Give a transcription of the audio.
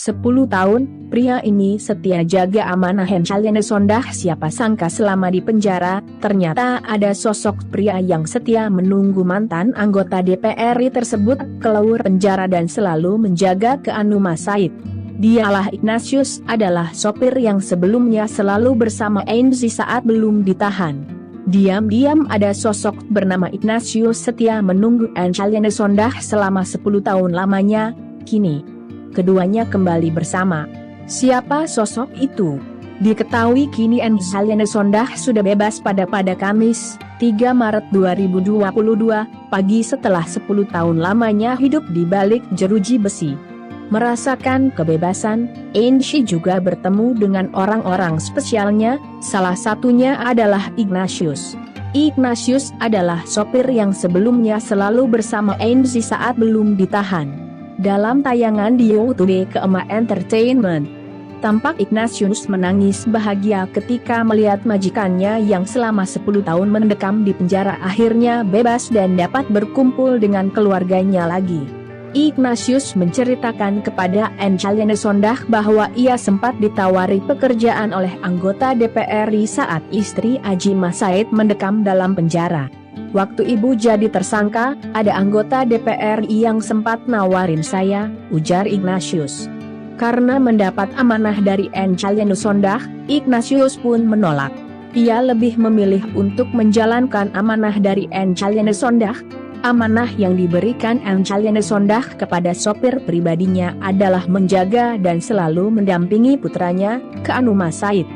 10 tahun, pria ini setia jaga amanah Enchalene Sondah. Siapa sangka selama di penjara, ternyata ada sosok pria yang setia menunggu mantan anggota DPR RI tersebut keluar penjara dan selalu menjaga keamanan Said. Dialah Ignatius, adalah sopir yang sebelumnya selalu bersama Enzi saat belum ditahan. Diam-diam ada sosok bernama Ignatius setia menunggu Enchalene Sondah selama 10 tahun lamanya. Kini keduanya kembali bersama. Siapa sosok itu? Diketahui kini Enchalene Sondah sudah bebas pada Kamis, 3 Maret 2022, pagi setelah 10 tahun lamanya hidup di balik jeruji besi. Merasakan kebebasan, Enzi juga bertemu dengan orang-orang spesialnya, salah satunya adalah Ignatius. Ignatius adalah sopir yang sebelumnya selalu bersama Enzi saat belum ditahan. Dalam tayangan di YouTube Keema Entertainment, tampak Ignatius menangis bahagia ketika melihat majikannya yang selama 10 tahun mendekam di penjara akhirnya bebas dan dapat berkumpul dengan keluarganya lagi. Ignatius menceritakan kepada Enchalene Sondah bahwa ia sempat ditawari pekerjaan oleh anggota DPR RI saat istri Ajima Said mendekam dalam penjara. Waktu ibu jadi tersangka, ada anggota DPR RI yang sempat nawarin saya, ujar Ignatius. Karena mendapat amanah dari Enchalene Sondah, Ignatius pun menolak. Ia lebih memilih untuk menjalankan amanah dari Enchalene Sondah. Amanah yang diberikan Enchalene Sondah kepada sopir pribadinya adalah menjaga dan selalu mendampingi putranya, Keanuma Said.